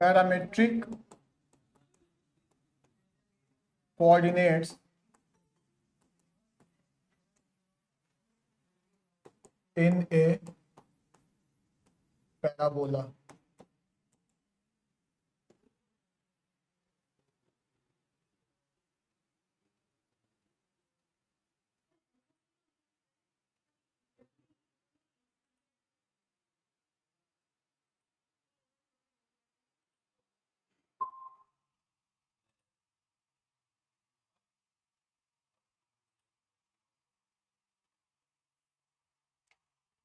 Parametric coordinates in a parabola.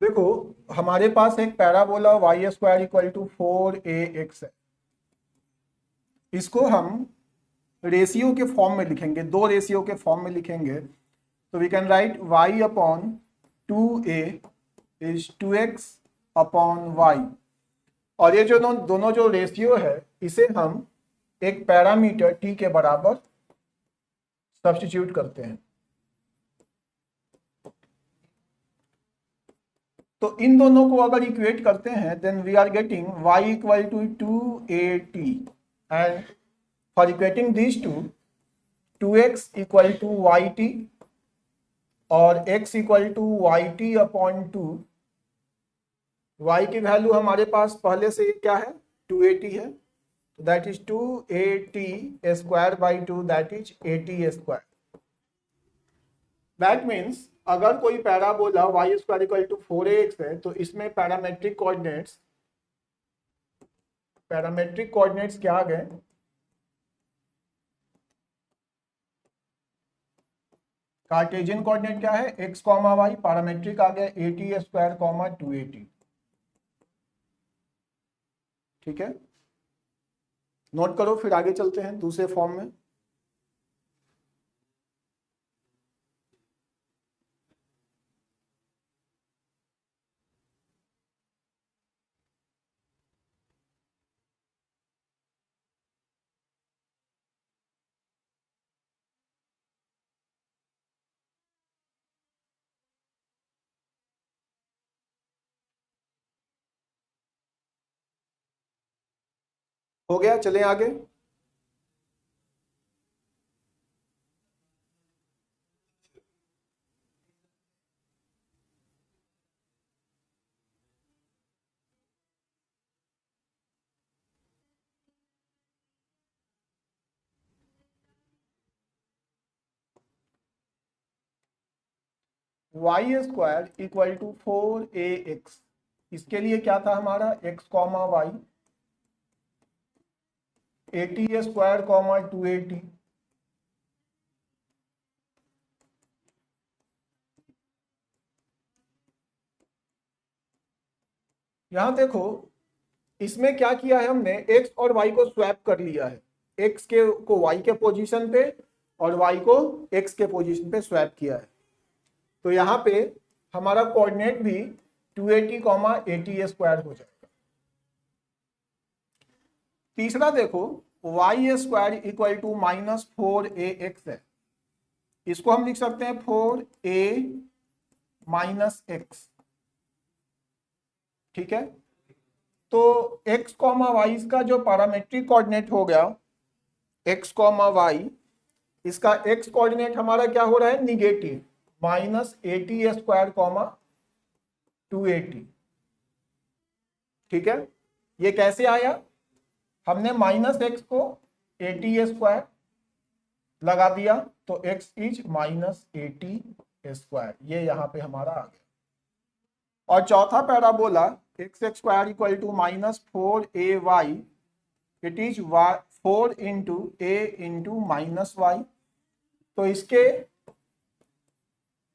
देखो, हमारे पास एक parabola y square equal to 4ax है। इसको हम रेशियो के फॉर्म में लिखेंगे, दो रेशियो के फॉर्म में लिखेंगे। तो we can write y upon 2a is 2x upon y। और ये जो दोनों जो रेशियो है, इसे हम एक पैरामीटर t के बराबर सब्स्टिट्यूट करते हैं। तो इन दोनों को अगर इक्वेट करते हैं, then we are getting y equal to 2at and for equating this to 2x equal to yt और x equal to yt upon 2। y की वैल्यू हमारे पास पहले से ही क्या है, 280 है। तो that is 2at square by 2, that is 80 square. That means अगर कोई parabola y square equal to 4ax है, तो इसमें पैरामेट्रिक कोऑर्डिनेट्स क्या आ गए, कार्टेशियन कोऑर्डिनेट क्या है, x कॉमा वाई, पैरामेट्रिक आ गया 80 स्क्वायर कॉमा 280। ठीक है, नोट करो, फिर आगे चलते हैं दूसरे फॉर्म में। हो गया, चलें आगे। Y square equal to 4ax, इसके लिए क्या था हमारा, x comma y 80 square comma 280। यहां देखो, इसमें क्या किया है हमने, x और y को स्वैप कर लिया है। x के को y के पोजीशन पे और y को x के पोजीशन पे स्वैप किया है। तो यहाँ पे हमारा कोऑर्डिनेट भी 280 कॉमा 80 स्क्वायर हो जाएगा। तीसरा देखो, Y square equal to -4ax है। इसको हम लिख सकते हैं 4a माइनस एक्स। ठीक है, तो x कॉमा वाई का जो पैरामेट्रिक कोऑर्डिनेट हो गया, x कॉमा वाई, इसका x कोऑर्डिनेट हमारा क्या हो रहा है, निगेटिव -80 स्क्वायर कॉमा 280। ठीक है, ये कैसे आया, हमने -x को 80 स्क्वायर लगा दिया, तो x इज -80 स्क्वायर, ये यहां पे हमारा आ गया। और चौथा parabola x square equal to -4ay, it is 4 into a into -y। तो इसके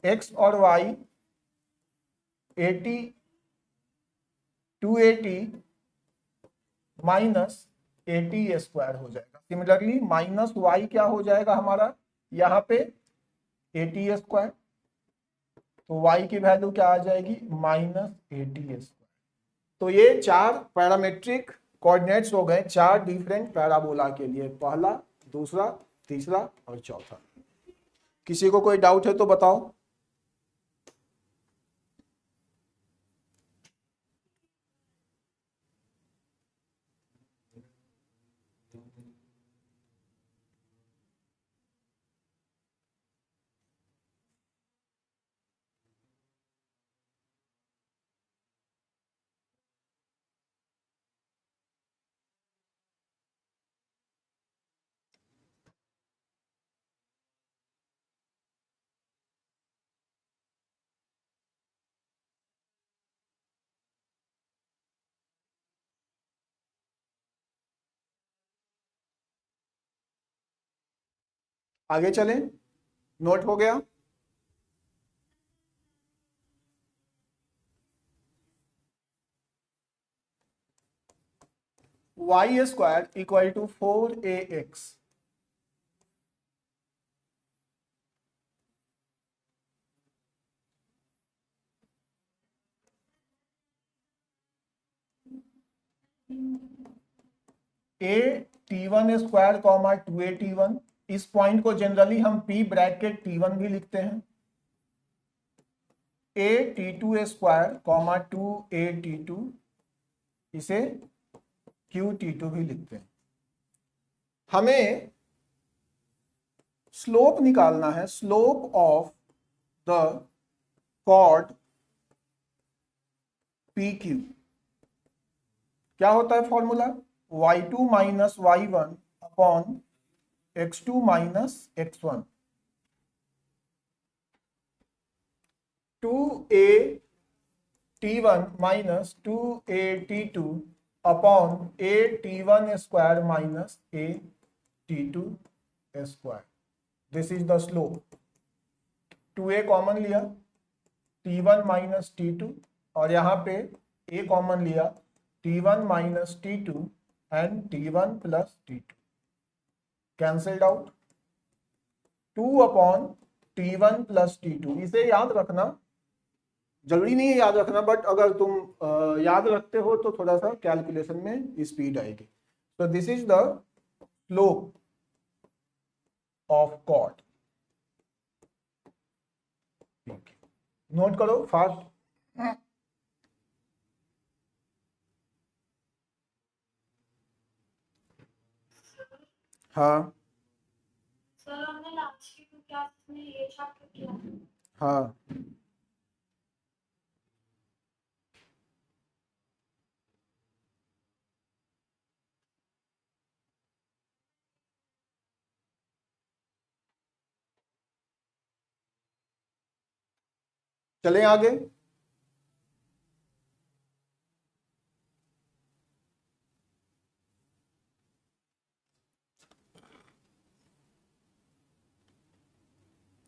x और y 80 280 -80 स्क्वायर हो जाएगा। सिमिलरली -y क्या हो जाएगा हमारा, यहाँ पे 80 स्क्वायर, तो y की वैल्यू क्या आ जाएगी, -80 स्क्वायर। तो ये चार पैरामेट्रिक कोऑर्डिनेट्स हो गए, चार डिफरेंट पैराबोला के लिए, पहला, दूसरा, तीसरा और चौथा। किसी को कोई डाउट है तो बताओ। आगे चलें, नोट हो गया। Y square equal to 4ax। A t one square comma 2a t1, इस पॉइंट को जनरली हम p ब्रैकेट t1 भी लिखते हैं। A t two square comma 2a t2, इसे q_t2 भी लिखते हैं। हमें स्लोप निकालना है, slope of the chord PQ। क्या होता है formula? y2 minus y1 upon x2 minus x1। 2a t1 minus 2a t2 upon a t1 square minus a t2 square. This is the slope. 2a common लिया, t1 minus t2, और यहाँ पे a common लिया, t1 minus t2 and t1 plus t2, cancelled out. 2 upon t1 plus t2, इसे याद रखना, जरूरी नहीं है याद रखना, बट अगर तुम याद रखते हो तो थोड़ा सा कैलकुलेशन में स्पीड आएगी। तो this is the slope of chord. Note करो फास्ट। हाँ सर हमने लास्ट की क्लास में ये चैप्टर किया। हाँ, चलें आगे।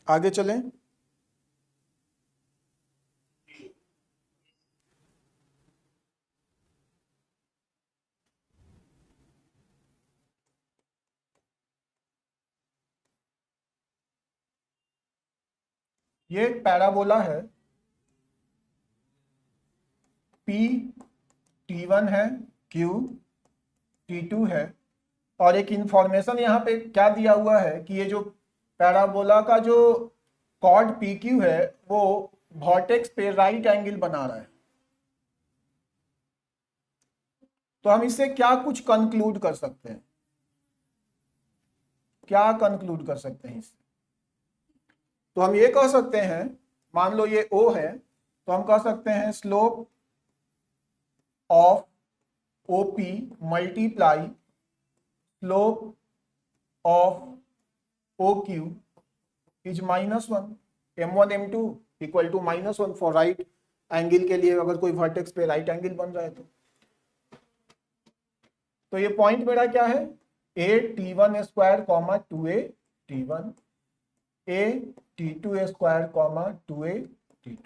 आगे चलें। ये एक पैराबोला है, P T1 है, Q T2 है, और एक इंफॉर्मेशन यहाँ पे क्या दिया हुआ है कि ये जो पैराबोला का जो कॉर्ड PQ है वो वर्टेक्स पे राइट एंगल बना रहा है। तो हम इससे क्या कुछ कंक्लूड कर सकते हैं? क्या कंक्लूड कर सकते हैं इससे? तो हम ये कह सकते हैं, मान लो ये O है, तो हम कह सकते हैं slope of OP multiply slope of OQ is -1। M1 M2 equal to -1 for right angle के लिए, अगर कोई वर्टेक्स पे राइट एंगल बन रहा है तो ये पॉइंट मेरा क्या है? a t1 square comma 2a t1, a t2 square comma 2a t2।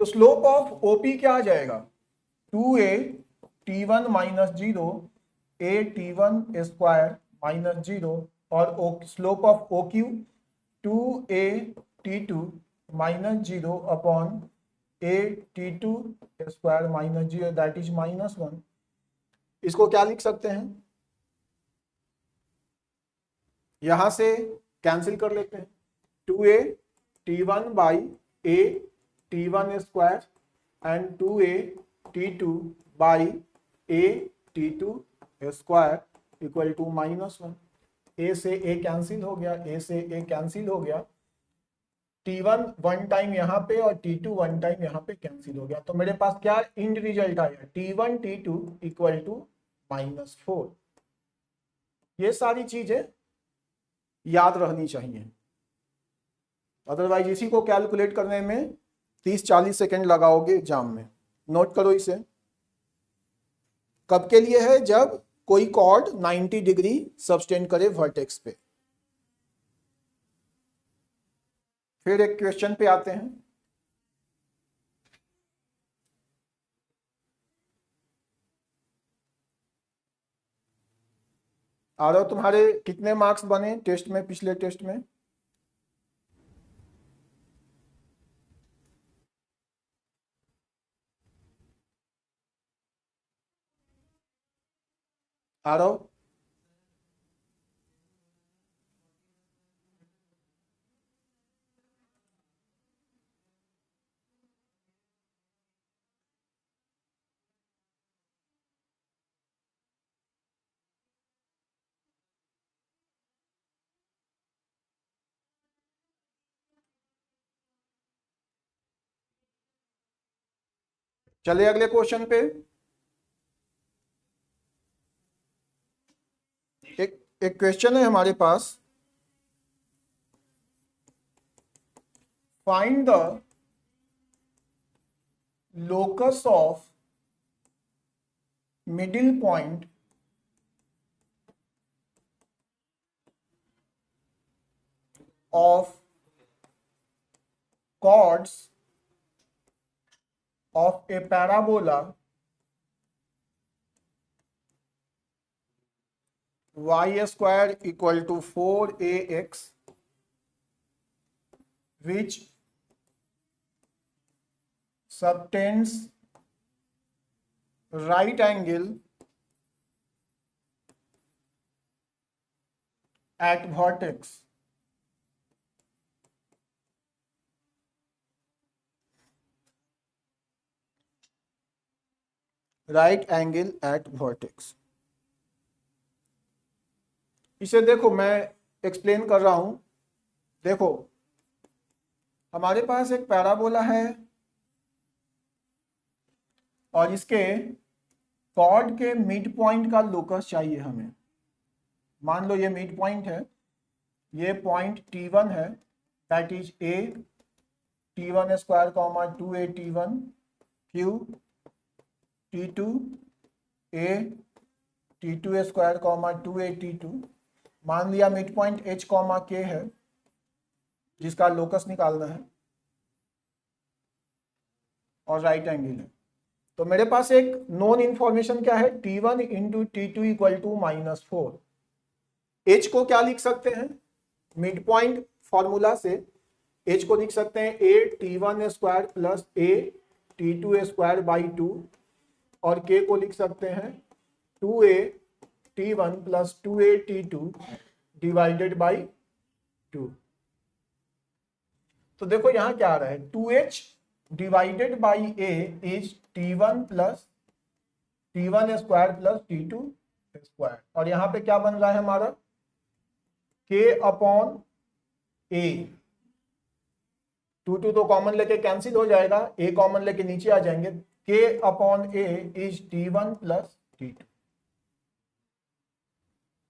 तो स्लोप ऑफ ओपी क्या आ जाएगा? 2a t1 minus 0 a t1 square minus 0, और slope of OQ 2a t2 minus 0 upon a t2 square minus 0, that is -1। इसको क्या लिख सकते हैं? यहां से कैंसिल कर लेते हैं। 2a t1 by a t1 square and 2a t2 by a t2 square equal to -1। a से a कैंसिल हो गया, a से a कैंसिल हो गया, t1 वन टाइम यहाँ पे और t2 वन टाइम यहाँ पे कैंसिल हो गया। तो मेरे पास क्या इंड रिजल्ट आया? t1 t2 equal to -4। ये सारी चीजें याद रहनी चाहिए, अदरवाइज इसी को कैलकुलेट करने में 30-40 सेकेंड लगाओगे एग्जाम में। नोट करो इसे। कब के लिए है? जब कोई कॉर्ड 90 डिग्री सबटेंड करे वर्टेक्स पे। फिर एक क्वेश्चन पे आते हैं। आरव, तुम्हारे कितने मार्क्स बने टेस्ट में, पिछले टेस्ट में? आरव, चले अगले क्वेश्चन पे। एक क्वेश्चन है हमारे पास, find the locus of middle point of chords of a parabola y square equal to 4ax which subtends right angle at vertex. Right angle eight vertex. इसे देखो, मैं एक्सप्लेन कर रहा हूं। देखो, हमारे पास एक पैराबोला है और इसके कॉर्ड के मिड पॉइंट का लोकस चाहिए हमें। मान लो ये मिड पॉइंट है, ये पॉइंट T1 है, that is A T1 square comma 2A T1 Q T2 A T2 square comma 2A T2। मान लिया mid point H comma K है जिसका लोकस निकालना है और राइट एंगल है। तो मेरे पास एक नोन इंफॉर्मेशन क्या है? T1 into T2 equal to -4। H को क्या लिख सकते हैं? मिड पॉइंट फॉर्मूला से H को लिख सकते हैं A T1 square plus A T2 square by 2 और K को लिख सकते हैं 2A T1 plus 2A T2 divided by 2। तो देखो यहां क्या आ रहा है, 2H divided by A is T1 plus T1 square plus T2 square, और यहां पे क्या बन रहा है हमारा K अपॉन A। 2 तो कॉमन लेके कैंसिल हो जाएगा, A कॉमन लेके नीचे आ जाएंगे। K upon A is T1 plus T2।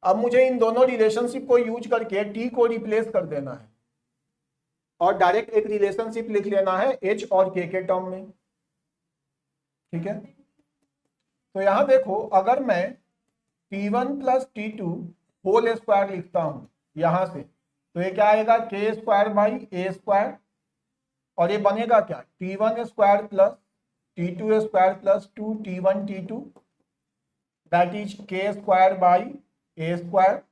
अब मुझे इन दोनों रिलेशनशिप को यूज करके T को रिप्लेस कर देना है और डायरेक्ट एक रिलेशनशिप लिख लेना है H और K के टर्म में। ठीक है, तो यहां देखो, अगर मैं T1 plus T2 whole square लिखता हूं यहां से, तो ये क्या आएगा K square by A square, और ये बनेगा क्या T1 square plus T2 square plus 2 T1 T2 that is K square by A square.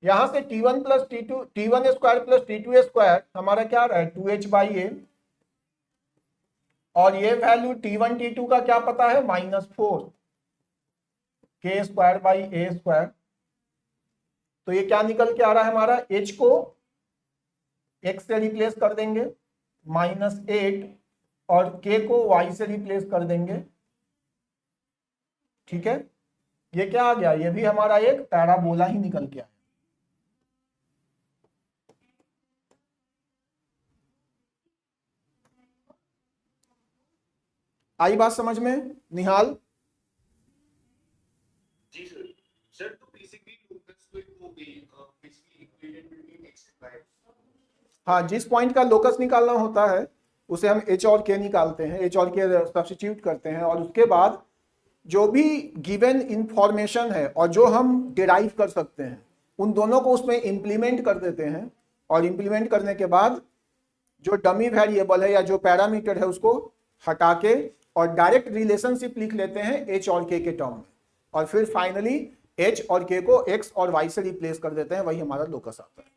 यहां से T1 plus T2 T1 square plus T2 square हमारा क्या आ रहा है 2H बाई A, और ये वैल्यू T1 T2 का क्या पता है -4 K square by A square. तो ये क्या निकल के आ रहा है हमारा, H को X से रिप्लेस कर देंगे -8 और K को Y से रिप्लेस कर देंगे। ठीक है, ये क्या आ गया, ये भी हमारा एक पैराबोला ही निकल के आया। आई बात समझ में निहाल? हाँ, जिस पॉइंट का लोकस निकालना होता है उसे हम एच और के निकालते हैं, एच और के सब्स्टिट्यूट करते हैं, और उसके बाद जो भी गिवन इंफॉर्मेशन है और जो हम डिराइव कर सकते हैं उन दोनों को उसमें इंप्लीमेंट कर देते हैं, और इंप्लीमेंट करने के बाद जो डमी वेरिएबल है या जो पैरामीटर है उसको हटा के और डायरेक्ट रिलेशनशिप लिख लेते हैं एच और के टर्म में, और फिर फाइनली एच और के को एक्स और वाई से रिप्लेस कर देते हैं, वही हमारा लोकस आता है।